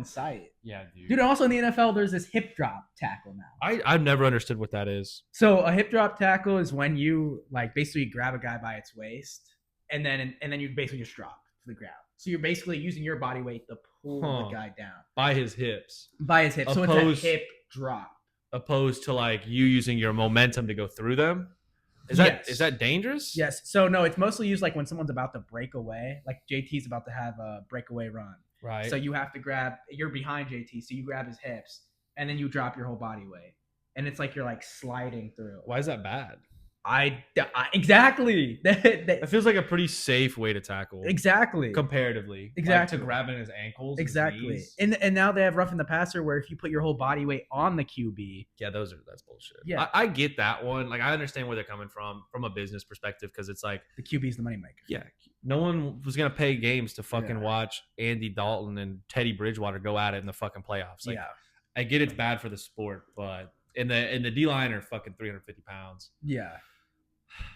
sight. Yeah, dude. Dude, also in the NFL, there's this hip drop tackle now. I've never understood what that is. So a hip drop tackle is when you like basically grab a guy by its waist and then you basically just drop to the ground. So you're basically using your body weight to pull the guy down by his hips. By his hips. So it's a hip drop. Opposed to like you using your momentum to go through them. Is that dangerous? Yes. So no, it's mostly used like when someone's about to break away, like JT's about to have a breakaway run. Right. So you have to you're behind JT, so you grab his hips and then you drop your whole body weight. And it's like you're like sliding through. Why is that bad? Exactly. It feels like a pretty safe way to tackle. Exactly. Comparatively. Exactly. Like to grabbing his ankles. Exactly. And now they have roughing the passer where if you put your whole body weight on the QB. Yeah, that's bullshit. Yeah. I get that one. Like I understand where they're coming from a business perspective because it's like the QB's the moneymaker. Yeah. No one was gonna pay games to fucking watch Andy Dalton and Teddy Bridgewater go at it in the fucking playoffs. Like, I get it's bad for the sport, but in the D line are fucking 350 pounds. Yeah.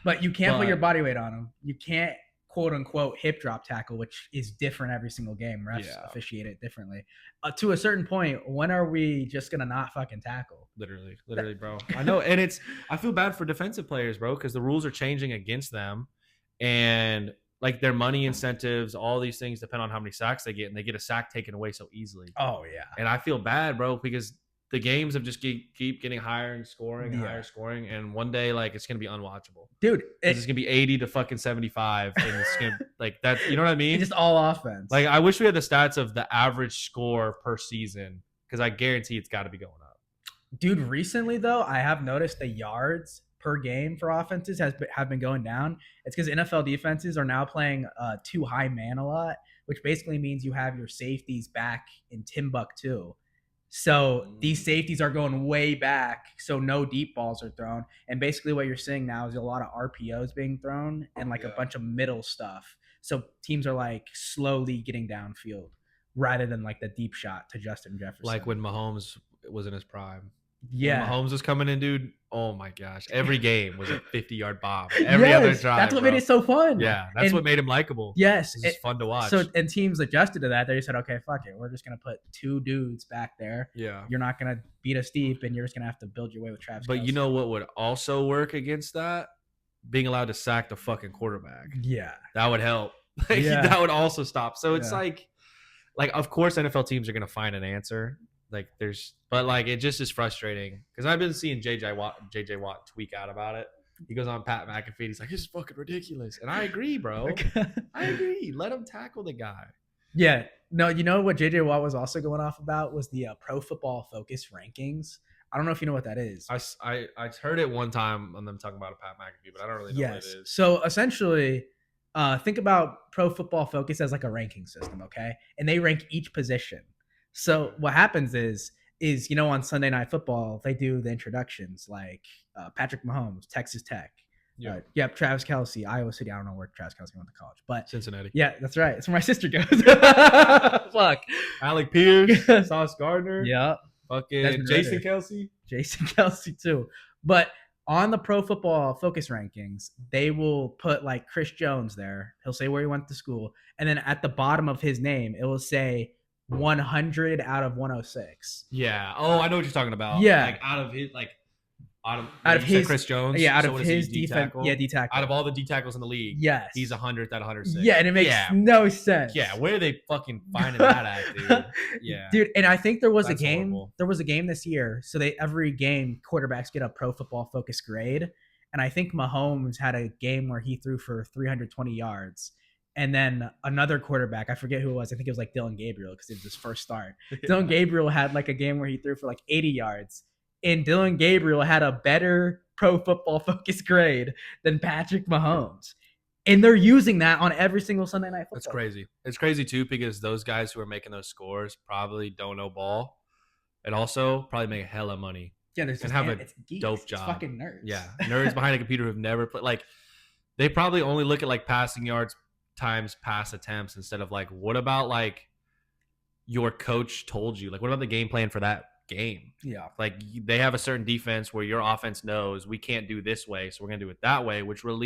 But you can't put your body weight on them. You can't quote unquote hip drop tackle, which is different every single game. Refs officiate it differently. To a certain point, when are we just gonna not fucking tackle? Literally, bro. I know, and I feel bad for defensive players, bro, because the rules are changing against them, and like their money incentives, all these things depend on how many sacks they get, and they get a sack taken away so easily. Oh yeah. And I feel bad, bro, because the games have just keep getting higher and scoring and higher scoring, and one day like it's gonna be unwatchable, dude. It's gonna be 80 to fucking 75, and it's gonna like that. You know what I mean? It's just all offense. Like I wish we had the stats of the average score per season because I guarantee it's got to be going up. Dude, recently though, I have noticed the yards per game for offenses have been going down. It's because NFL defenses are now playing too high man a lot, which basically means you have your safeties back in Timbuktu. So these safeties are going way back, so no deep balls are thrown. And basically what you're seeing now is a lot of RPOs being thrown and like a bunch of middle stuff. So teams are like slowly getting downfield rather than like the deep shot to Justin Jefferson. Like when Mahomes was in his prime. Yeah. When Mahomes was coming in, dude. Oh my gosh. Every game was a 50-yard bomb. Every other drive. That's what made it so fun. Yeah. That's what made him likable. Yes. It's fun to watch. So, and teams adjusted to that. They said, okay, fuck it. We're just going to put two dudes back there. Yeah. You're not going to beat us deep, and you're just going to have to build your way with Travis Kelce. You know what would also work against that? Being allowed to sack the fucking quarterback. Yeah. That would help. That would also stop. So it's like, of course, NFL teams are going to find an answer. But it just is frustrating because I've been seeing JJ Watt tweak out about it. He goes on Pat McAfee. He's like, "This is fucking ridiculous," and I agree, bro. I agree. Let him tackle the guy. Yeah. No, you know what JJ Watt was also going off about was the Pro Football Focus rankings. I don't know if you know what that is. I heard it one time on them talking about a Pat McAfee, but I don't really know what it is. So essentially, think about Pro Football Focus as like a ranking system, okay? And they rank each position. So what happens is on Sunday Night Football they do the introductions like Patrick Mahomes, Texas Tech, Travis Kelce, Iowa City. I don't know where Travis Kelce went to college, but Cincinnati. Yeah, that's right. It's where my sister goes. Fuck. Alec Pierce, Sauce Gardner. Yeah. Fucking Jason Kelce too. But on the Pro Football Focus rankings, they will put like Chris Jones there. He'll say where he went to school, and then at the bottom of his name, it will say 100 out of 106. Yeah. Oh, I know what you're talking about. Yeah. Like out of his Chris Jones. Yeah, out of his defense. Yeah, D tackle. Out of all the D tackles in the league. Yes. He's 100th out of 106. Yeah, and it makes no sense. Yeah, where are they fucking finding that at, dude? Yeah. Dude, and I think there was That's a game. Horrible. There was a game this year. So every game quarterbacks get a Pro Football Focus grade. And I think Mahomes had a game where he threw for 320 yards. And then another quarterback, I forget who it was. I think it was like Dylan Gabriel because it was his first start. Dylan Gabriel had like a game where he threw for like 80 yards. And Dylan Gabriel had a better Pro Football Focus grade than Patrick Mahomes. And they're using that on every single Sunday Night Football. That's crazy. It's crazy too because those guys who are making those scores probably don't know ball and also probably make hella money. Yeah, there's and have a dope job. It's fucking nerds. Yeah, nerds behind a computer who've never played. Like, they probably only look at like passing yards times pass attempts instead of like, what about like your coach told you? Like, what about the game plan for that game. Yeah. Like they have a certain defense where your offense knows we can't do this way, so we're gonna do it that way, which will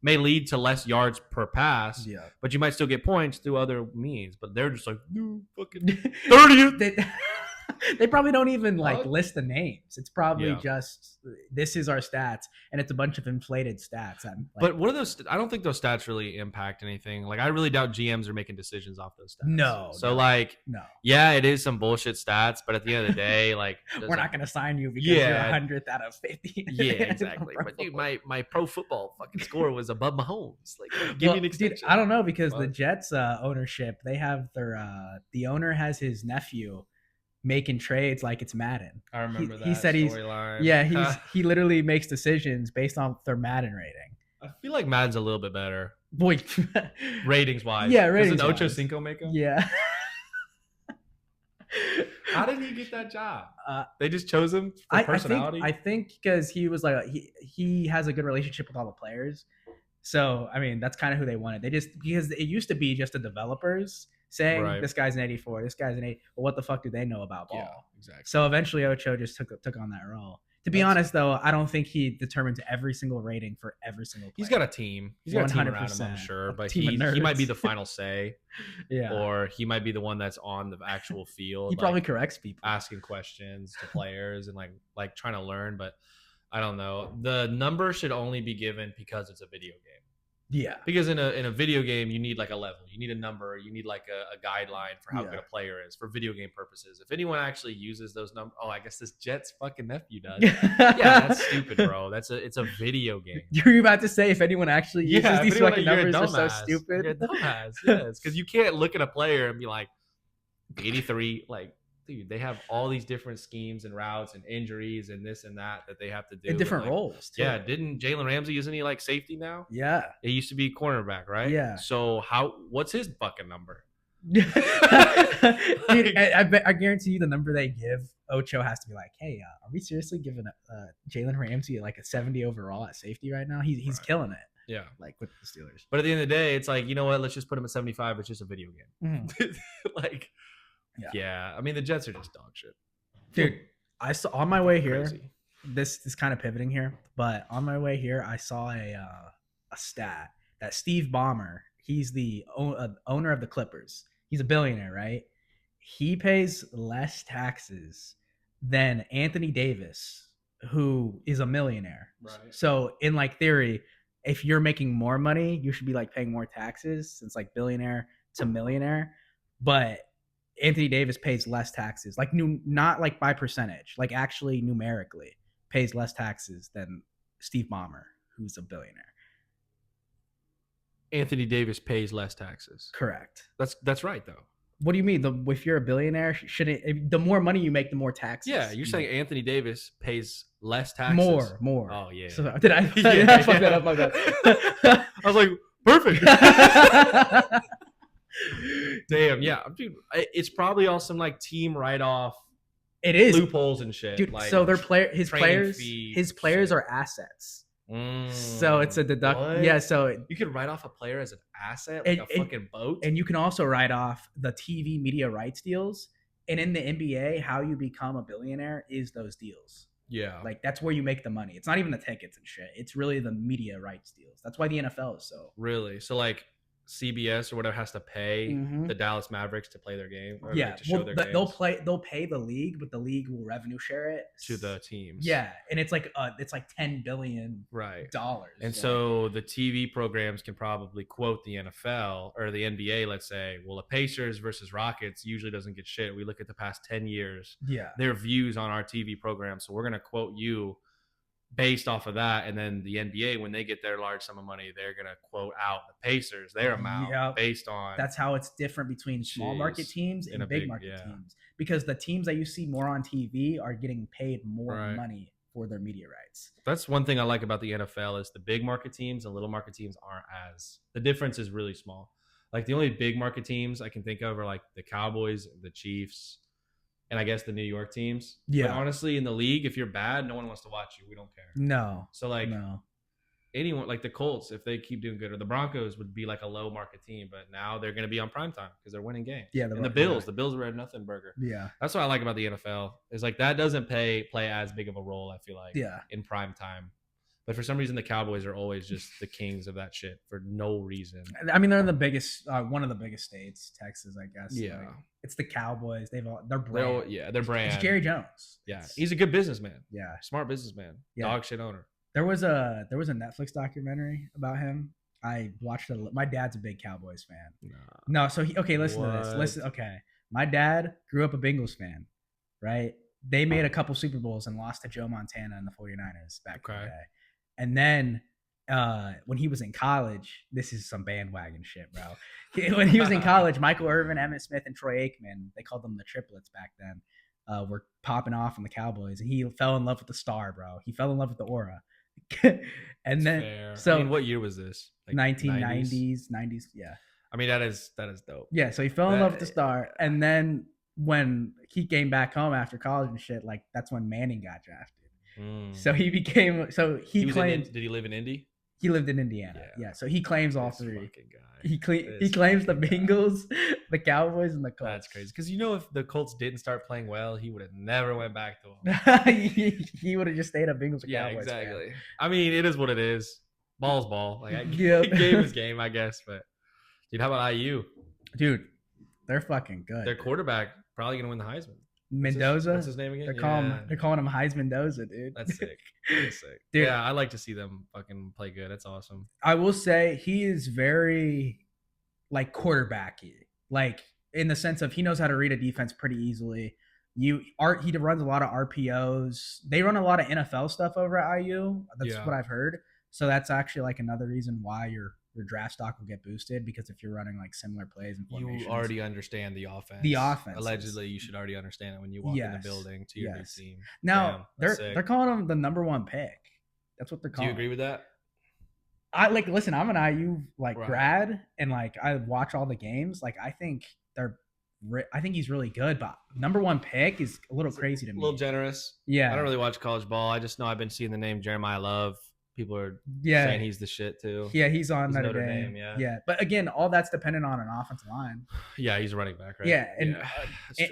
may lead to less yards per pass. Yeah. But you might still get points through other means. But they're just like, no, fucking 30th. They probably don't even like list the names. It's probably just this is our stats, and it's a bunch of inflated stats. But what are those? I don't think those stats really impact anything. Like I really doubt GMs are making decisions off those stats. No. So no. Yeah, it is some bullshit stats, but at the end of the day, like we're not gonna sign you because you're 100th out of 50. Yeah, exactly. But dude, my pro football fucking score was above Mahomes. Like, give me an extension. Dude, I don't know because the Jets ownership, they have the owner has his nephew making trades like it's Madden. I remember that. He said he literally makes decisions based on their Madden rating. I feel like Madden's a little bit better. Boy, ratings wise. Yeah, ratings. Doesn't Ocho Cinco make him? Yeah. How did he get that job? They just chose him for personality. I think because he was like he has a good relationship with all the players. So I mean that's kind of who they wanted. They just because it used to be just the developers saying this guy's an 84, this guy's an 8. Well, what the fuck do they know about ball? Yeah, exactly. So eventually Ocho just took on that role. To be honest, though, I don't think he determines every single rating for every single player. He's got a team. He's got a team around him, I'm sure. But he might be the final say. Yeah. Or he might be the one that's on the actual field. He probably corrects people. Asking questions to players and like trying to learn. But I don't know. The number should only be given because it's a video game. Yeah. Because in a video game, you need like a level. You need a number. You need like a guideline for how good a player is for video game purposes. If anyone actually uses those numbers, I guess this Jet's fucking nephew does. Yeah, that's stupid, bro. It's a video game. You're about to say if anyone actually uses these fucking numbers, are so stupid. You're a dumbass. Yes, because you can't look at a player and be like 83, like. Dude, they have all these different schemes and routes and injuries and this and that they have to do. In different roles, too. Yeah, didn't Jalen Ramsey use any like safety now? Yeah. It used to be cornerback, right? Yeah. So what's his fucking number? Dude, I guarantee you the number they give Ocho has to be like, hey, are we seriously giving Jalen Ramsey like a 70 overall at safety right now? He's killing it. Yeah. Like with the Steelers. But at the end of the day, it's like, you know what? Let's just put him at 75. It's just a video game. Like, yeah. I mean, the Jets are just dog shit. Dude, I saw on my way here, this is kind of pivoting here, but on my way here, I saw a stat that Steve Ballmer, he's the owner of the Clippers. He's a billionaire, right? He pays less taxes than Anthony Davis, who is a millionaire. Right. So in like theory, if you're making more money, you should be like paying more taxes since like billionaire to millionaire. But Anthony Davis pays less taxes, like not like by percentage, like actually numerically pays less taxes than Steve Ballmer, who's a billionaire. Anthony Davis pays less taxes. Correct. That's right though. What do you mean? If you're a billionaire, the more money you make, the more taxes? Yeah, you're saying Anthony Davis pays less taxes. More. Oh yeah. So did I? I fucked that up. I was like, perfect. Damn, yeah, dude. It's probably all some like team write-off. It is loopholes and shit. Dude, like, so his players are assets. So it's a deduct. What? Yeah, so you could write off a player as an asset, like a fucking boat. And you can also write off the TV media rights deals. And in the NBA, how you become a billionaire is those deals. Yeah, like that's where you make the money. It's not even the tickets and shit. It's really the media rights deals. That's why the NFL is so really. So like CBS or whatever has to pay the Dallas Mavericks to play their game. Or yeah, to show their games. They'll pay the league, but the league will revenue share it to the teams. Yeah, and it's like $10 billion dollars. And so the TV programs can probably quote the NFL or the NBA. Let's say, well, the Pacers versus Rockets usually doesn't get shit. We look at the past 10 years. Yeah, their views on our TV program. So we're gonna quote you based off of that, and then the NBA, when they get their large sum of money, they're gonna quote out the Pacers their amount based on. That's how it's different between small market teams and big market teams, because the teams that you see more on TV are getting paid more money for their media rights. That's one thing I like about the NFL is the big market teams and little market teams aren't as the difference is really small. Like the only big market teams I can think of are like the Cowboys, the Chiefs, and I guess the New York teams. Yeah. But honestly, in the league, if you're bad, no one wants to watch you. We don't care. No. So like, no. anyone like the Colts, if they keep doing good, or the Broncos would be like a low market team, but now they're going to be on prime time because they're winning games. Yeah, and the Bills were a nothing burger. Yeah, that's what I like about the NFL is like that doesn't play as big of a role. I feel like yeah, in prime time, but for some reason the Cowboys are always just the kings of that shit for no reason. I mean, they're the biggest, one of the biggest states, Texas, I guess. Yeah, like, it's the Cowboys. Their brand. Their brand. It's Jerry Jones. Yeah, he's a good businessman. Yeah, smart businessman. Yeah. Dog shit owner. There was a Netflix documentary about him. I watched it. My dad's a big Cowboys fan. No, so listen to this. Listen, okay. My dad grew up a Bengals fan, right? They made a couple Super Bowls and lost to Joe Montana and the 49ers back in the day. And then when he was in college, this is some bandwagon shit, bro. When he was in college, Michael Irvin, Emmitt Smith, and Troy Aikman, they called them the triplets back then, were popping off in the Cowboys. And he fell in love with the star, bro. He fell in love with the aura. And then fair. So I mean, what year was this? Like 1990s, 90s, yeah. I mean, that is dope. Yeah, so he fell in love with the star, and then when he came back home after college and shit, like that's when Manning got drafted. So he became he claimed. Did he live in Indy? He lived in Indiana. Yeah, so he claims all three. Guy. He claims the Bengals, the Cowboys, and the Colts. That's crazy. Because if the Colts didn't start playing well, he would have never went back to them. He would have just stayed a Bengals. Yeah, Cowboys exactly. Fan. I mean, it is what it is. Ball's ball. Like Yep. game is game, I guess. But dude, how about IU? Dude, they're fucking good. Their quarterback probably gonna win the Heisman. Mendoza. What's his name again? They're calling him Heisman Mendoza, dude. That's sick. That's sick. Dude, yeah, I like to see them fucking play good. That's awesome. I will say he is very like quarterbacky, like in the sense of he knows how to read a defense pretty easily. He runs a lot of RPOs. They run a lot of NFL stuff over at IU. That's what I've heard. So that's actually like another reason why your draft stock will get boosted, because if you're running like similar plays and formations, you already understand the offense. The offense. Allegedly, you should already understand it when you walk in the building to your new team. Now they're calling him the #1 pick. That's what they're calling. Do you agree with that? Listen, I'm an IU grad, and like I watch all the games. Like I think he's really good, but #1 pick is a little crazy to me. A little generous. Yeah. I don't really watch college ball. I just know I've been seeing the name Jeremiah Love. People are saying he's the shit too. Yeah, he's on Notre Dame. Yeah. But again, all that's dependent on an offensive line. Yeah, he's a running back, right? Yeah, and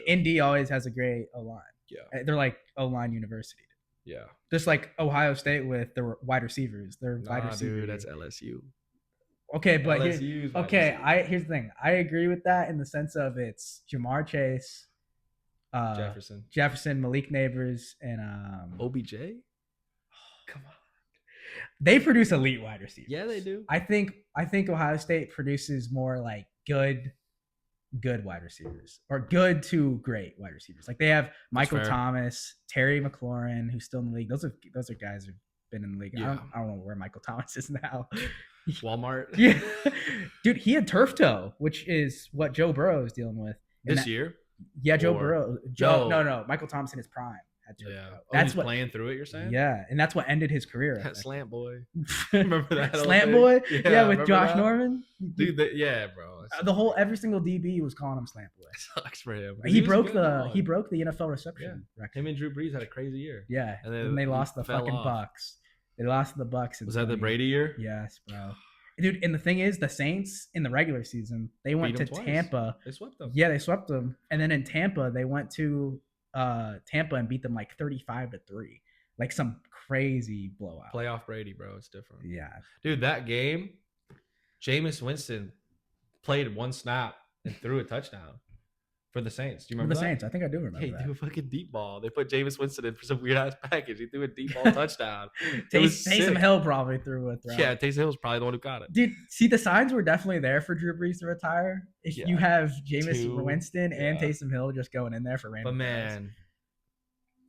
Indy always has a great O-line. Yeah. They're like O-line university. Yeah. Just like Ohio State with their wide receivers. They're wide receivers. Dude, that's LSU. Okay, but here's the thing. I agree with that in the sense of it's Jamar Chase, Jefferson, Malik Neighbors, and OBJ. Come on. They produce elite wide receivers. Yeah, they do. I think Ohio State produces more like good wide receivers, or good to great wide receivers. Like they have Michael Thomas, Terry McLaurin, who's still in the league. Those are guys who've been in the league. Yeah. I don't know where Michael Thomas is now. Walmart. Yeah, dude, he had turf toe, which is what Joe Burrow is dealing with this year. Yeah, Joe Burrow. No, Michael Thomas in his prime. That's what playing through it. You're saying? Yeah, and that's what ended his career. That slant boy. Remember that? Slant boy? Yeah, with Josh Norman. Dude, bro. Every single DB was calling him slant boy. Sucks for him. He broke the NFL reception record. Him and Drew Brees had a crazy year. Yeah, and then they lost the fucking Bucks. They lost to the Bucks. Was that the Brady year? Yes, bro. Dude, and the thing is, the Saints in the regular season, they went to Tampa. They swept them. Yeah, they swept them. And then in Tampa, they went to Tampa and beat them like 35-3. Like some crazy blowout. Playoff Brady, bro. It's different. Yeah. Dude, that game, Jameis Winston played one snap and threw a touchdown for the Saints. Do you remember the Saints? I think I do remember that. He threw a fucking deep ball. They put Jameis Winston in for some weird-ass package. He threw a deep ball touchdown. Taysom Hill probably threw a throw. Yeah, Taysom Hill was probably the one who got it. Dude, see, the signs were definitely there for Drew Brees to retire. If you have Jameis Winston and Taysom Hill just going in there for random. But man,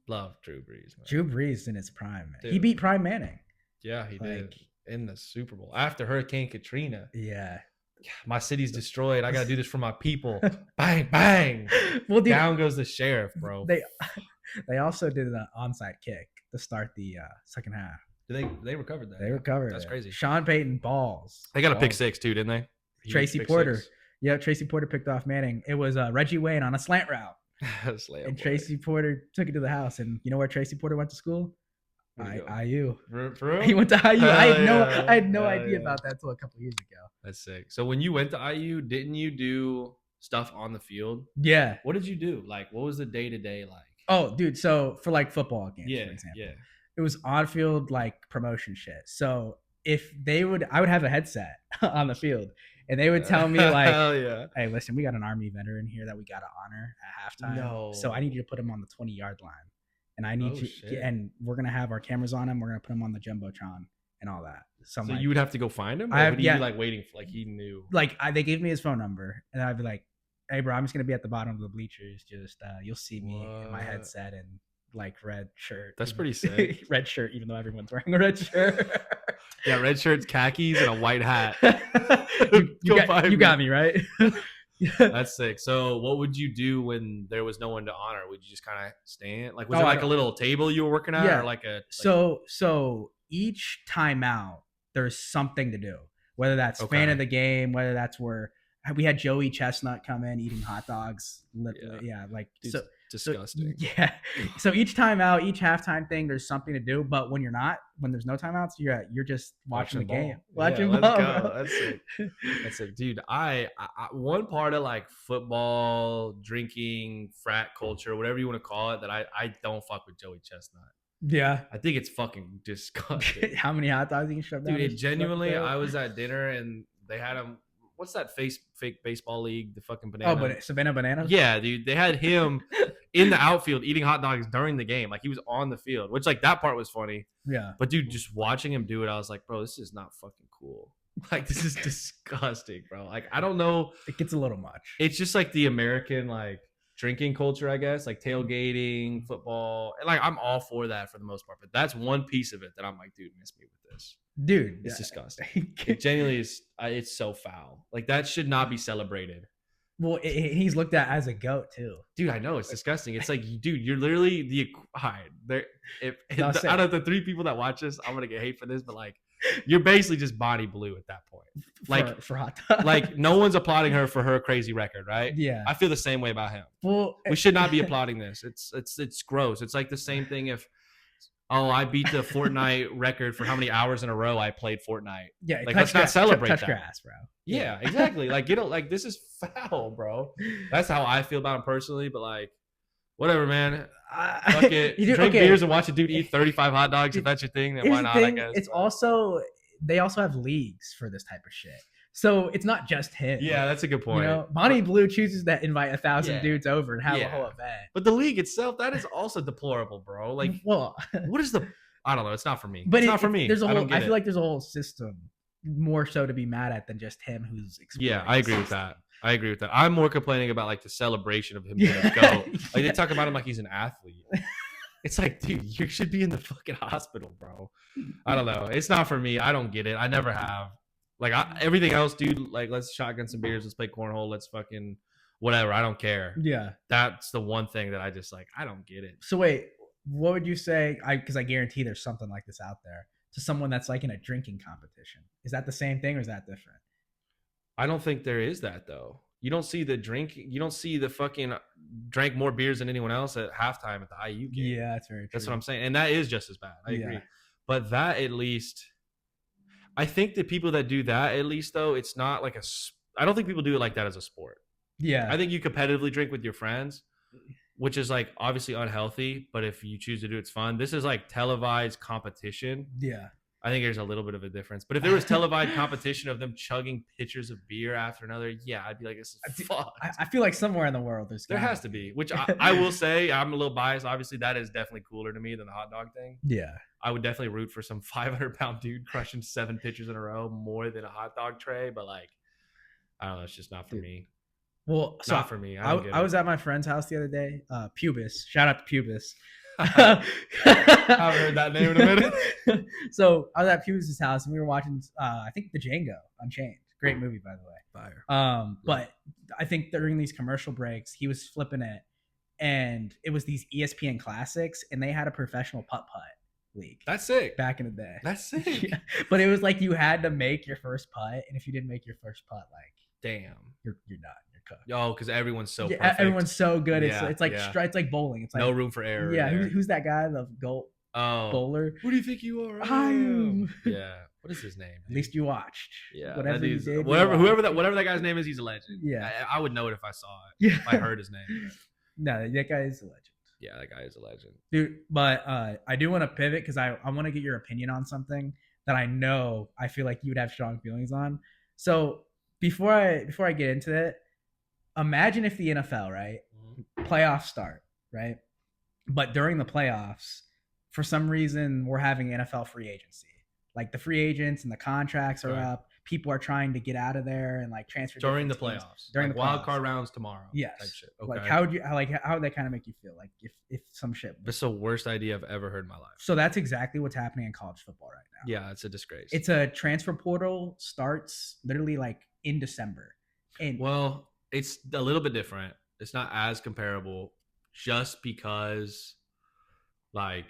love Drew Brees. Man. Drew Brees in his prime, man. Dude. He beat Prime Manning. Yeah, he did. In the Super Bowl. After Hurricane Katrina. Yeah. My city's destroyed. I gotta do this for my people. Bang, bang. Well, dude, down goes the sheriff, bro. They also did an onside kick to start the second half. They recovered that. They recovered. That's crazy. Sean Payton balls. They got a pick six too, didn't they? Tracy Porter. Yeah, Tracy Porter picked off Manning. It was Reggie Wayne on a slant route. And Tracy Porter took it to the house. And you know where Tracy Porter went to school? Where'd he go? IU. For real? He went to IU. I had no idea yeah. about that until a couple years ago. That's sick. So when you went to IU, didn't you do stuff on the field? Yeah. What did you do? Like, what was the day to day like? Oh, dude. So for like football games, Yeah, for example, yeah. it was on field like promotion shit. So if they would, I would have a headset on the field, and they would tell me like, hell yeah. "Hey, listen, we got an Army veteran here that we got to honor at halftime. No. So I need you to put him on the 20-yard line, and I need and we're gonna have our cameras on him. We're gonna put him on the jumbotron and all that. So you would have to go find him. Or would he be like waiting for, like he knew? Like they gave me his phone number, and I'd be like, "Hey, bro, I'm just gonna be at the bottom of the bleachers. Just you'll see me in my headset and like red shirt." That's pretty sick. Red shirt, even though everyone's wearing a red shirt. Yeah, red shirts, khakis, and a white hat. you got me right. That's sick. So what would you do when there was no one to honor? Would you just kind of stand? Like, was there like a little table you were working at? Yeah. Or like a so each timeout there's something to do. Whether that's fan of the game, whether that's where we had Joey Chestnut come in eating hot dogs. Yeah, like dude, so disgusting. So each timeout, each halftime thing, there's something to do. But when there's no timeouts, you're just watching the game. Watching ball. Let's go. That's sick. That's sick. Dude, I one part of like football, drinking, frat culture, whatever you want to call it, that I don't fuck with Joey Chestnut. Yeah. I think it's fucking disgusting. How many hot dogs you can shove down? Dude, genuinely, I was at dinner and they had him. What's that fake baseball league? The fucking banana. Oh, but Savannah Bananas? Yeah, dude. They had him in the outfield eating hot dogs during the game. Like he was on the field, which like that part was funny. Yeah. But dude, just watching him do it, I was like, bro, this is not fucking cool. Like this is disgusting, bro. Like I don't know. It gets a little much. It's just like the American like drinking culture, I guess, like tailgating, football. And like I'm all for that for the most part. But that's one piece of it that I'm like, dude, miss me with this. Dude, it's disgusting. It genuinely is. It's so foul. Like that should not be celebrated. Well, he's looked at as a goat too. Dude, I know it's disgusting. It's like, dude, you're literally the there. Out of the 3 people that watch this, I'm gonna get hate for this, but like, you're basically just body blue at that point. Like for hot dogs. Like no one's applauding her for her crazy record, right? Yeah, I feel the same way about him. Well, we should not be applauding this. It's gross. It's like the same thing if. Oh, I beat the Fortnite record for how many hours in a row I played Fortnite. Yeah, like let's not celebrate touch that. grass, bro. Yeah, exactly. Like like this is foul, bro. That's how I feel about him personally. But like, whatever, man. Fuck it. Drink beers and watch a dude eat 35 hot dogs. If that's your thing, then why not? I guess. It's also they also have leagues for this type of shit. So it's not just him. Yeah, that's a good point. You know, Bonnie Blue chooses to invite 1,000 dudes over and have a whole event. But the league itself, that is also deplorable, bro. Like, well, what is the? I don't know. It's not for me. But it's not for me. There's a whole. I feel like there's a whole system more so to be mad at than just him who's. Yeah, I agree with that. I'm more complaining about like the celebration of him being a goat. Like they talk about him like he's an athlete. It's like, dude, you should be in the fucking hospital, bro. I don't know. It's not for me. I don't get it. I never have. Like everything else, dude, like let's shotgun some beers, let's play cornhole, let's fucking whatever. I don't care. Yeah. That's the one thing that I just like, I don't get it. So wait, what would you say? Because I guarantee there's something like this out there to someone that's like in a drinking competition. Is that the same thing or is that different? I don't think there is that though. You don't see the fucking drank more beers than anyone else at halftime at the IU game. Yeah, that's very true. That's what I'm saying. And that is just as bad. I agree. But that at least... I think the people that do that, at least though, it's not like I don't think people do it like that as a sport. Yeah. I think you competitively drink with your friends, which is like obviously unhealthy, but if you choose to do it, it's fun. This is like televised competition. Yeah. I think there's a little bit of a difference. But if there was televised competition of them chugging pitchers of beer after another, yeah, I'd be like, this is fucked. I feel like somewhere in the world there has to be, which I will say, I'm a little biased. Obviously, that is definitely cooler to me than the hot dog thing. Yeah. I would definitely root for some 500-pound dude crushing 7 pitchers in a row more than a hot dog tray. But like, I don't know. It's just not for me. Well, so not for me. I was at my friend's house the other day. Pubis. Shout out to Pubis. I haven't heard that name in a minute. So I was at Pubis' house and we were watching, I think, the Django Unchained. Great movie, by the way. Fire. But I think during these commercial breaks, he was flipping it, and it was these ESPN classics, and they had a professional putt-putt league. That's sick. Back in the day. That's sick. Yeah. But it was like you had to make your first putt, and if you didn't make your first putt, like damn, you're done. You're cooked. Yo, because everyone's so perfect. Everyone's so good. Yeah, it's like bowling. It's like no room for error. Yeah, who's that guy? The goal. Oh, bowler. who do you think you are? I'm. Yeah. What is his name? At least you watched. Yeah, Whatever you did. whatever that guy's name is, he's a legend. Yeah. I would know it if I saw it. Yeah. If I heard his name. No, that guy is a legend. Yeah, that guy is a legend, dude. But I do want to pivot because I want to get your opinion on something that I feel like you would have strong feelings on. So before I get into it, imagine if the NFL, right, playoffs start, right, but during the playoffs, for some reason, we're having NFL free agency. Like the free agents and the contracts are up. People are trying to get out of there and like transfer during the playoffs. During the wild card rounds tomorrow. Yes. Type shit. Okay. Like how would that kind of make you feel? Like if some shit. That's the worst idea I've ever heard in my life. So that's exactly what's happening in college football right now. Yeah, it's a disgrace. It's a transfer portal starts literally like in December. And well, it's a little bit different. It's not as comparable just because like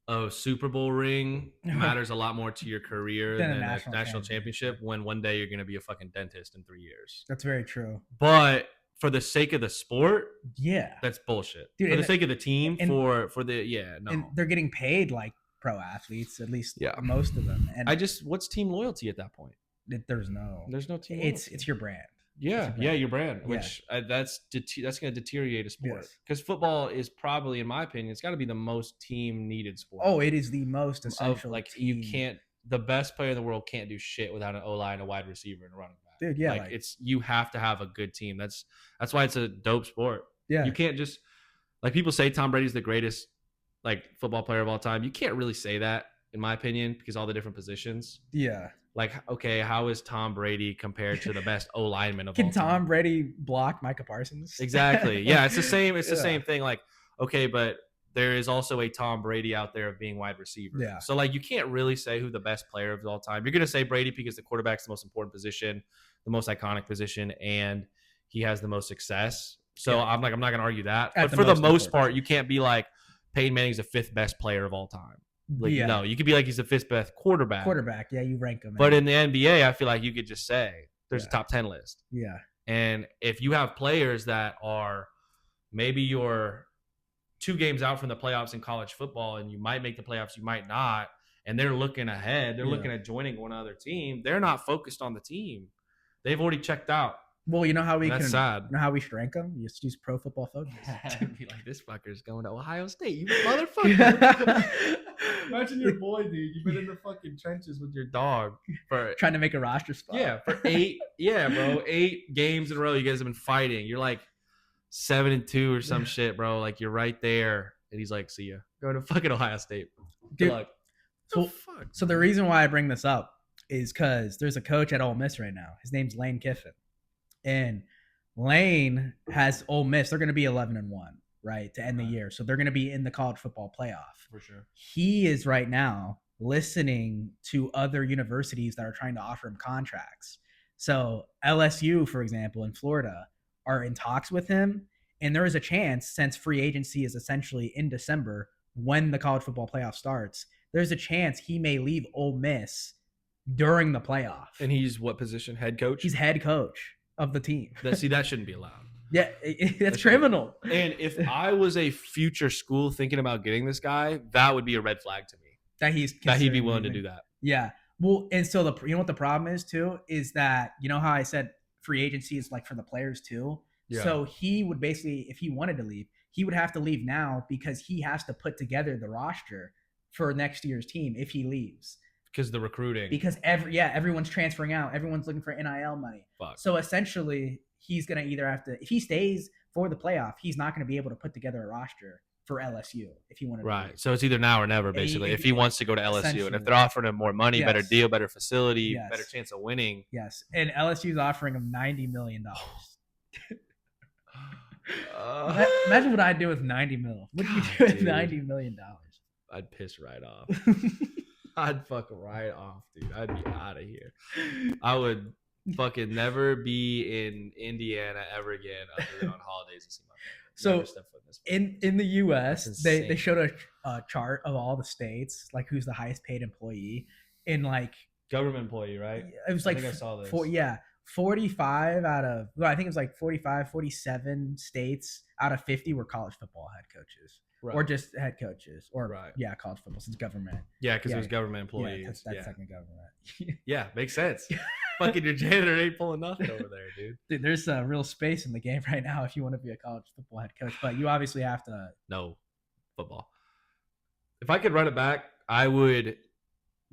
a Super Bowl ring matters a lot more to your career than a national championship when one day you're going to be a fucking dentist in 3 years. That's very true. But for the sake of the sport, yeah, that's bullshit. Dude, for the sake of the team, and, for the no. And they're getting paid like pro athletes, at least most of them. And what's team loyalty at that point? There's no team. It's your brand. Yeah, your brand. Which that's going to deteriorate a sport because football is probably, in my opinion, it's got to be the most team needed sport. Oh, it is the most essential. Like you can't. The best player in the world can't do shit without an O-line, a wide receiver, and a running back. Dude, yeah, like it's you have to have a good team. That's why it's a dope sport. Yeah, you can't just like people say Tom Brady's the greatest like football player of all time. You can't really say that in my opinion because all the different positions. Yeah. Like, okay, how is Tom Brady compared to the best O lineman of all time? Can Tom Brady block Micah Parsons? Exactly. Yeah, it's the same. It's the same thing. Like, okay, but there is also a Tom Brady out there of being wide receiver. Yeah. So like, you can't really say who the best player of all time. You're gonna say Brady because the quarterback's the most important position, the most iconic position, and he has the most success. So I'm not gonna argue that. But for the most part, you can't be like Peyton Manning's the 5th best player of all time. Like, no, you could be like he's the 5th best quarterback. Yeah, you rank him. But in the NBA, I feel like you could just say there's a top 10 list. Yeah. And if you have players that are maybe you're 2 games out from the playoffs in college football and you might make the playoffs, you might not, and they're looking ahead, they're looking at joining one other team, they're not focused on the team. They've already checked out. Well, you know how we sad. You know how we rank them? You just use Pro Football Focus. Be like, this fucker's going to Ohio State, you motherfucker. Imagine your boy, dude. You've been in the fucking trenches with your dog for trying to make a roster spot. Yeah, for 8 games in a row. You guys have been fighting. You're like 7-2 or some shit, bro. Like you're right there, and he's like, "See ya, go to fucking Ohio State." Good luck. So the reason why I bring this up is because there's a coach at Ole Miss right now. His name's Lane Kiffin. And Lane has Ole Miss. They're going to be 11-1, right, to end the year. So they're going to be in the college football playoff. For sure. He is right now listening to other universities that are trying to offer him contracts. So LSU, for example, in Florida, are in talks with him. And there is a chance, since free agency is essentially in December when the college football playoff starts, there's a chance he may leave Ole Miss during the playoff. And he's what position? Head coach? He's head coach of the team. That shouldn't be allowed. Yeah, that's criminal. And if I was a future school thinking about getting this guy, that would be a red flag to me. That he'd be willing to do that. Yeah. Well, and so you know what the problem is too is that you know how I said free agency is like for the players too. Yeah. So he would basically, if he wanted to leave, he would have to leave now because he has to put together the roster for next year's team if he leaves. Because the recruiting. Because everyone's transferring out. Everyone's looking for NIL money. Fuck. So essentially, he's going to either have to, if he stays for the playoff, he's not going to be able to put together a roster for LSU if he wanted to. Right. So it's either now or never, basically, if he wants to go to LSU. And if they're offering him more money, better deal, better facility, better chance of winning. Yes. And LSU's offering him $90 million. Imagine what I'd do with $90 million. What do you do with $90 million? I'd piss right off. I'd fuck right off, dude. I'd be out of here. I would fucking never be in Indiana ever again other than on holidays to see my family. So in the U.S., they showed a chart of all the states, like who's the highest paid employee in like government employee, right? It was like I think I saw this. 45 out of, well, I think it was like 45, 47 states out of 50 were college football head coaches. Right. Or just head coaches, or college football since government. Yeah, because it was government employees. Yeah, that's second government. Yeah, makes sense. Fucking your janitor ain't pulling nothing over there, dude. Dude, there's a real space in the game right now if you want to be a college football head coach, but you obviously have to. No, football. If I could run it back, I would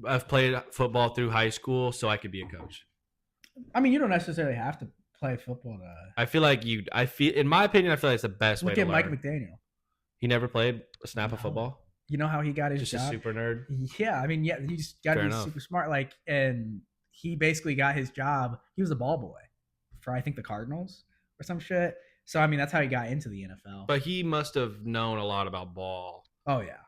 have played football through high school so I could be a coach. I mean, you don't necessarily have to play football to. I feel like in my opinion, I feel like it's the best way to learn. Look at Mike McDaniel. He never played a snap of football. You know how he got his just job? Just a super nerd. Yeah, I mean, yeah, he's got to be super smart. Like, and he basically got his job. He was a ball boy for I think the Cardinals or some shit. So I mean, that's how he got into the NFL. But he must have known a lot about ball. Oh yeah.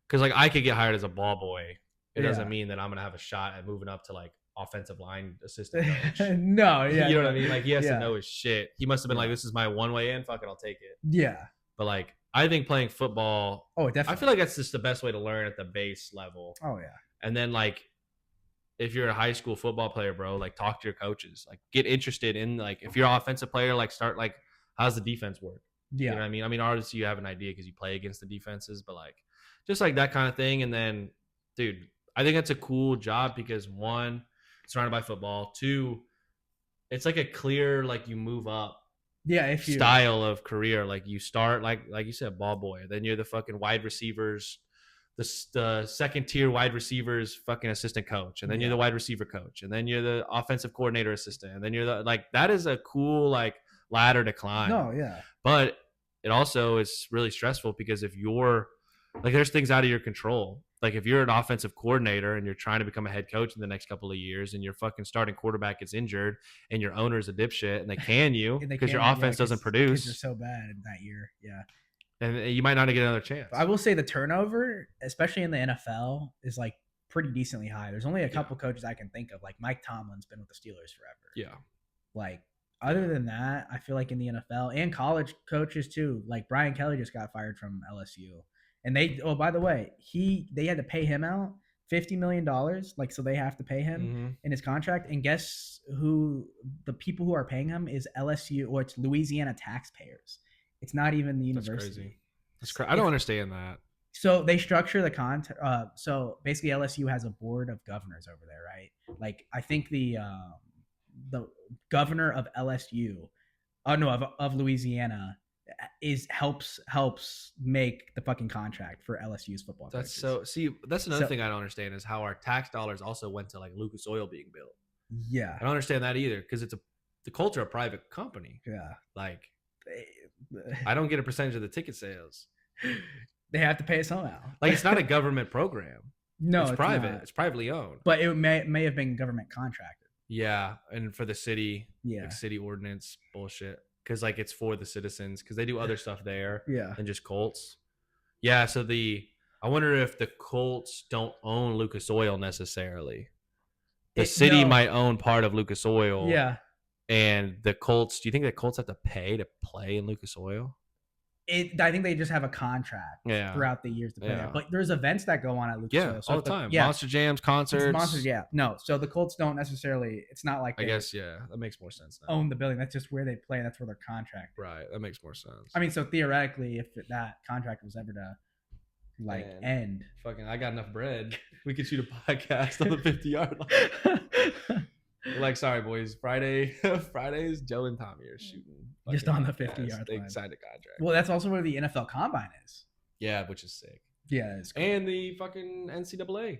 Because like I could get hired as a ball boy. It doesn't mean that I'm gonna have a shot at moving up to like offensive line assistant coach. No, yeah. You know what I mean? Like he has to know his shit. He must have been like, this is my one way in. Fuck it, I'll take it. Yeah. But like I think playing football. Oh, definitely. I feel like that's just the best way to learn at the base level. Oh yeah. And then like, if you're a high school football player, bro, like talk to your coaches. Like get interested in like if you're an offensive player, like start like how's the defense work? Yeah. You know what I mean? I mean, obviously you have an idea because you play against the defenses, but like just like that kind of thing. And then, dude, I think that's a cool job because one, it's surrounded by football. Two, it's like a clear like you move up. Yeah, if you style of career, like you start like you said, ball boy. Then you're the fucking wide receivers, the second tier wide receivers, fucking assistant coach, and then you're the wide receiver coach, and then you're the offensive coordinator assistant, and then you're the like that is a cool like ladder to climb. No, yeah, but it also is really stressful because if you're like there's things out of your control. Like if you're an offensive coordinator and you're trying to become a head coach in the next couple of years and your fucking starting quarterback gets injured and your owner's a dipshit and they can you because your offense doesn't produce. You're so bad in that year. Yeah. And you might not get another chance. I will say the turnover, especially in the NFL, is like pretty decently high. There's only a couple coaches I can think of. Like Mike Tomlin's been with the Steelers forever. Yeah. Like other than that, I feel like in the NFL and college coaches too, like Brian Kelly just got fired from LSU. And by the way, they had to pay him out $50 million. Like, so they have to pay him in his contract. And guess who the people who are paying him is LSU, or it's Louisiana taxpayers. It's not even the university. That's crazy. That's crazy. I don't understand that. So they structure the contract. So basically LSU has a board of governors over there, right? Like I think the governor of LSU, of Louisiana, helps make the fucking contract for LSU's football. That's coaches. That's another thing I don't understand is how our tax dollars also went to like Lucas Oil being built. Yeah, I don't understand that either because the culture of a private company. Yeah, like I don't get a percentage of the ticket sales. They have to pay it somehow. Like it's not a government program. No, it's private. Not. It's privately owned. But it may have been government contracted. Yeah, and for the city, like city ordinance bullshit. Because like it's for the citizens because they do other stuff there than just Colts. Yeah, so I wonder if the Colts don't own Lucas Oil necessarily. The city might own part of Lucas Oil. Yeah. And the Colts, do you think the Colts have to pay to play in Lucas Oil? I think they just have a contract throughout the years to play there. But there's events that go on at Lucas Oil. So all the time. Monster Jams, concerts. Monsters, no. So the Colts don't necessarily, it's not like I guess, that makes more sense now. Own the building. That's just where they play. That's where their contract. Right. That makes more sense. I mean, so theoretically, if that contract was ever to end. Fucking, I got enough bread. We could shoot a podcast on the 50-yard line. Like, sorry, boys. Fridays, Joe and Tommy are shooting. Just on the 50-yard line. They signed a contract. Well, that's also where the NFL Combine is. Yeah, which is sick. Yeah, it's cool. And the fucking NCAA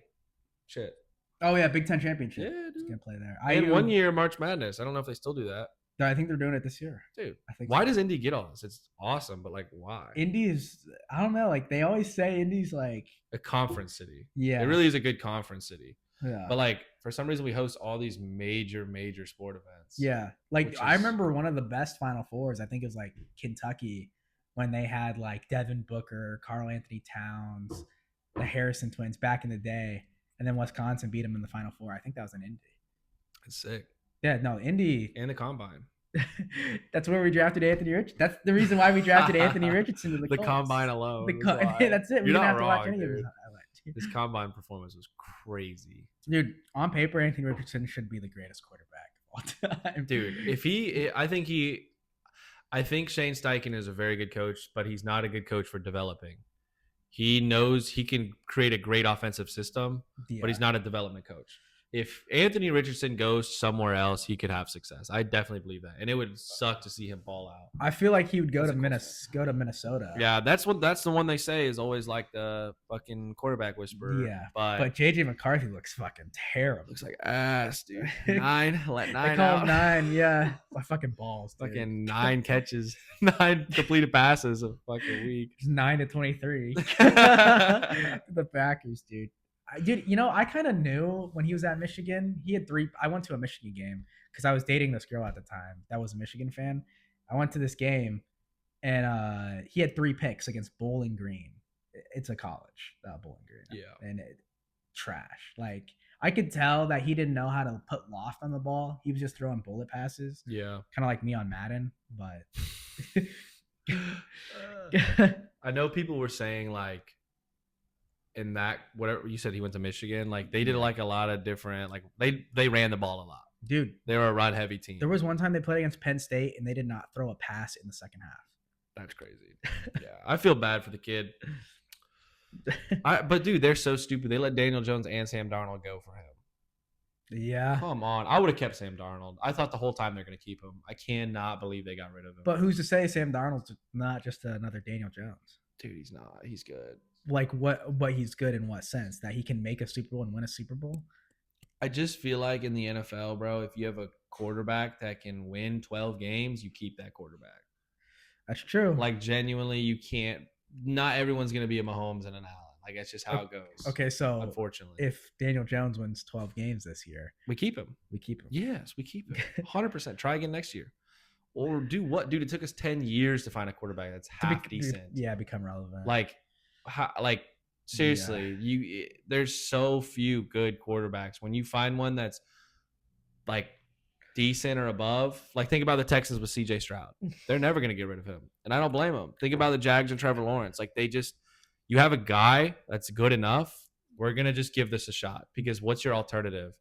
shit. Oh, yeah, Big Ten Championship. Yeah, dude. It's going to play there. And 1 year March Madness. I don't know if they still do that. No, I think they're doing it this year. Dude, why does Indy get all this? It's awesome, but like, why? Indy is, I don't know. Like, they always say Indy's like a conference city. Yeah. It really is a good conference city. Yeah. But like, for some reason, we host all these major sport events. Yeah. Like, I remember one of the best Final Fours, I think it was like Kentucky, when they had like Devin Booker, Karl Anthony Towns, the Harrison twins back in the day. And then Wisconsin beat them in the Final Four. I think that was in Indy. That's sick. Yeah, no, Indy. And the Combine. That's where we drafted Anthony Richardson. That's the reason why we drafted Anthony Richardson to the Colts. Combine alone. That's it. We didn't have to watch any of his highlights. His Combine performance was crazy. Dude, on paper, Anthony Richardson should be the greatest quarterback of all time. Dude, I think Shane Steichen is a very good coach, but he's not a good coach for developing. He knows he can create a great offensive system, but he's not a development coach. If Anthony Richardson goes somewhere else, he could have success. I definitely believe that, and it would suck to see him ball out. I feel like he would go to Minnesota. Yeah, that's the one they say is always like the fucking quarterback whisperer. Yeah, but JJ McCarthy looks fucking terrible. Looks like ass, dude. 9, let 9 they call out. Him 9, yeah. My fucking balls, dude. Fucking 9 catches, 9 completed passes a fucking week. 9 to 23. The Packers, dude. I kind of knew when he was at Michigan. He had 3. I went to a Michigan game because I was dating this girl at the time that was a Michigan fan. I went to this game, and he had 3 picks against Bowling Green. It's a college, Bowling Green. Yeah. And trash. Like, I could tell that he didn't know how to put loft on the ball. He was just throwing bullet passes. Yeah. Kind of like me on Madden, but. I know people were saying, like, in that, whatever you said, he went to Michigan, like they did like a lot of different, like they ran the ball a lot. Dude, they were a run heavy team. There was one time they played against Penn State and they did not throw a pass in the second half. That's crazy. Yeah, I feel bad for the kid. But dude, they're so stupid. They let Daniel Jones and Sam Darnold go for him. Yeah. Come on. I would have kept Sam Darnold. I thought the whole time they're going to keep him. I cannot believe they got rid of him. But who's to say Sam Darnold's not just another Daniel Jones? Dude, he's not. He's good. Like what he's good in what sense? That he can make a Super Bowl and win a Super Bowl? I just feel like in the NFL, bro, if you have a quarterback that can win 12 games, you keep that quarterback. That's true. Like, genuinely, you can't – not everyone's going to be a Mahomes and an Allen. Like, that's just how it goes. Okay, so unfortunately, if Daniel Jones wins 12 games this year, we keep him. Yes, we keep him. 100%. Try again next year. Or do what? Dude, it took us 10 years to find a quarterback that's half decent. Yeah, become relevant. Like seriously, there's so few good quarterbacks. When you find one that's like decent or above, like think about the Texans with CJ Stroud. They're never going to get rid of him, and I don't blame them. Think about the Jags and Trevor Lawrence. Like you have a guy that's good enough. We're going to just give this a shot because what's your alternative?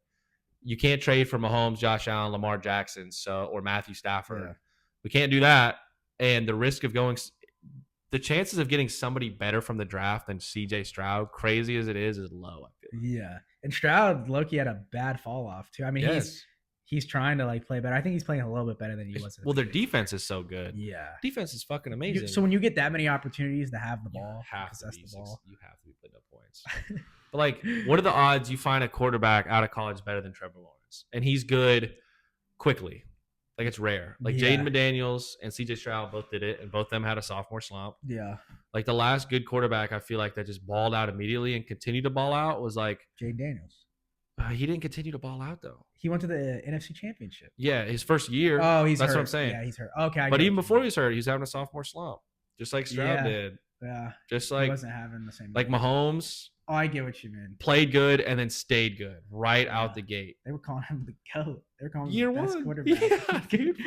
You can't trade for Mahomes, Josh Allen, Lamar Jackson, or Matthew Stafford. Yeah. We can't do that, and the risk of the chances of getting somebody better from the draft than CJ Stroud, crazy as it is low, I feel like. Yeah. And Stroud, Loki had a bad fall off too. I mean, he's trying to like play better. I think he's playing a little bit better than he was. Well, their defense is so good. Yeah. Defense is fucking amazing. So when you get that many opportunities to have the ball, you have to be putting up points. But like, what are the odds you find a quarterback out of college better than Trevor Lawrence? And he's good quickly. Like, it's rare. Like, Jaden McDaniels and CJ Stroud both did it, and both of them had a sophomore slump. Yeah. Like, the last good quarterback I feel like that just balled out immediately and continued to ball out was like Jaden Daniels. He didn't continue to ball out, though. He went to the NFC Championship. Yeah, his first year. Oh, that's hurt. What I'm saying. Yeah, he's hurt. Okay. But even before he was hurt, he was having a sophomore slump, just like Stroud did. Yeah. Just like – he wasn't having the same – like Mahomes – oh, I get what you mean. Played good and then stayed good out the gate. They were calling him the GOAT. They were calling him year the best one quarterback. Yeah, dude.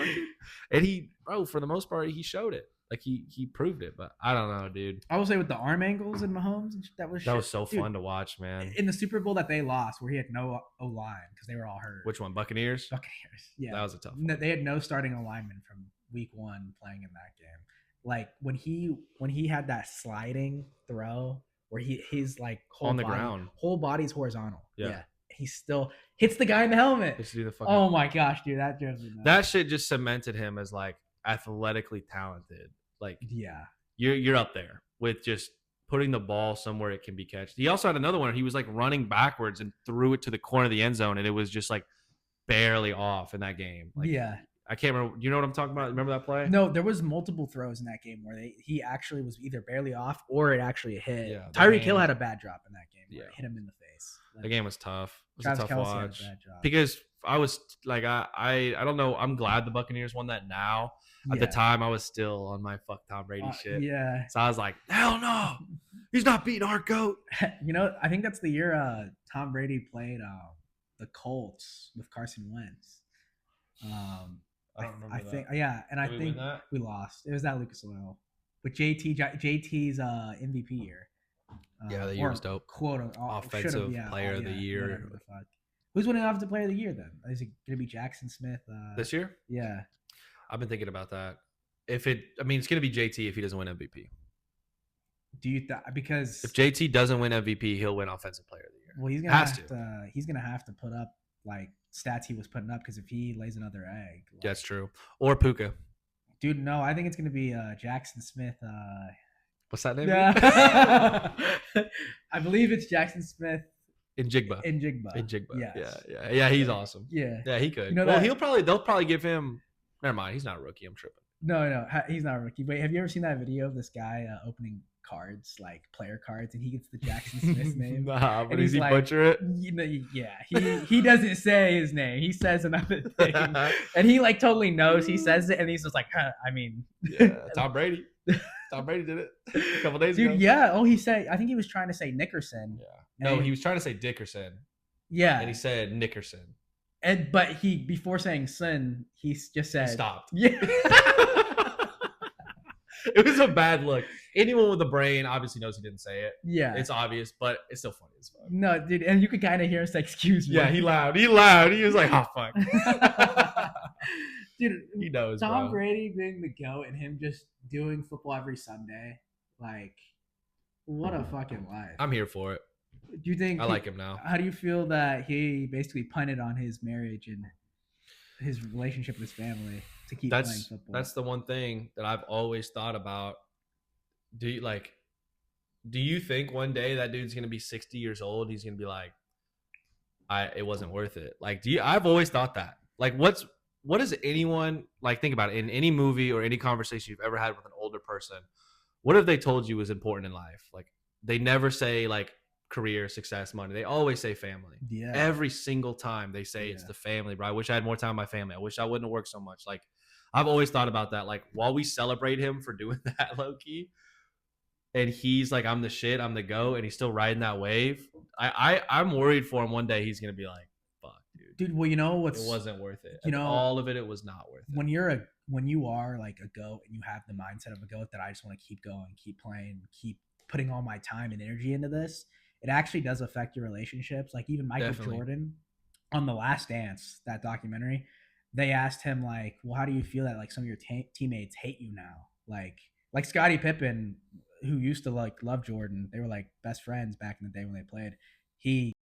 And he, bro, for the most part, he showed it. Like he proved it. But I don't know, dude. I will say with the arm angles in Mahomes, that was so fun to watch, man. In the Super Bowl that they lost, where he had no O-line because they were all hurt. Which one? Buccaneers. Yeah, that was a tough one. They had no starting alignment from week 1 playing in that game. Like when he had that sliding throw. Where he's like on the ground, whole body's horizontal. Yeah. He still hits the guy in the helmet. Oh my gosh, dude, that drove me nuts. That shit just cemented him as like athletically talented. Like, yeah, you're up there with just putting the ball somewhere it can be catched. He also had another one. He was like running backwards and threw it to the corner of the end zone, and it was just like barely off in that game. Like, yeah. I can't remember. Do you know what I'm talking about? Remember that play? No, there was multiple throws in that game where he actually was either barely off or it actually hit. Yeah, Tyreek Hill had a bad drop in that game. Where it hit him in the face. The game was tough. It was Travis a tough Kelce watch. had a bad drop. Because I was like, I don't know. I'm glad the Buccaneers won that now. At the time, I was still on my fuck Tom Brady shit. Yeah. So I was like, hell no, he's not beating our GOAT. I think that's the year Tom Brady played the Colts with Carson Wentz. I don't remember that. Think, yeah, and I think we lost. It was that Lucas Oil, but JT's MVP year. Yeah, the year was dope. Quote offensive player of the year. Who's winning Offensive Player of the Year then? Is it going to be Jackson Smith? This year? Yeah. I've been thinking about that. It's going to be JT if he doesn't win MVP. Do you because if JT doesn't win MVP, he'll win Offensive Player of the Year. Well, he's gonna have to put up like stats he was putting up, because if he lays another egg, like, that's true. Or Puka. Dude, no, I think it's gonna be Jackson Smith. What's that name? Yeah. I believe it's Jackson Smith. Njigba. Yes. Yeah. He's awesome. Yeah, he could. They'll probably give him. Never mind. He's not a rookie. I'm tripping. No, he's not a rookie. Wait, have you ever seen that video of this guy opening cards, like player cards, and he gets the Jackson Smith name? Nah, but does he butcher it? He doesn't say his name. He says another thing, and he like totally knows he says it, and he's just like, I mean, Tom Brady. Tom Brady did it a couple days ago. Yeah. Oh, he said. I think he was trying to say Nickerson. Yeah. No, he was trying to say Dickerson. Yeah. And he said Nickerson. But before saying son, he just said he stopped. Yeah. It was a bad look. Anyone with a brain obviously knows he didn't say it. Yeah. It's obvious, but it's still funny as fuck. No, dude, and you could kind of hear him say, "Excuse me." Yeah, he loud. He was like, "Oh fuck." Dude, he knows. Tom Brady being the GOAT and him just doing football every Sunday, like, what a fucking life. I'm here for it. Do you think I like him now? How do you feel that he basically punted on his marriage and his relationship with his family to keep playing football? That's the one thing that I've always thought about. Do you think one day that dude's gonna be 60 years old? He's gonna be like, it wasn't worth it. Like, I've always thought that. Like, what does anyone, like, think about it in any movie or any conversation you've ever had with an older person? What have they told you was important in life? Like, they never say like career, success, money. They always say family. Yeah. Every single time they say it's the family, bro. I wish I had more time with my family. I wish I wouldn't have worked so much. Like, I've always thought about that. Like, while we celebrate him for doing that low key, and he's like, I'm the shit, I'm the GOAT, and he's still riding that wave. I'm worried for him one day he's gonna be like, fuck, dude. Dude, well, you know what's, it wasn't worth it. You know, all of it was not worth it. When you are like a GOAT and you have the mindset of a GOAT that I just want to keep going, keep playing, keep putting all my time and energy into this, it actually does affect your relationships. Like, even Michael Jordan on The Last Dance, that documentary, they asked him like, well, how do you feel that like some of your teammates hate you now? Like Scottie Pippen, who used to like love Jordan, they were like best friends back in the day when they played. He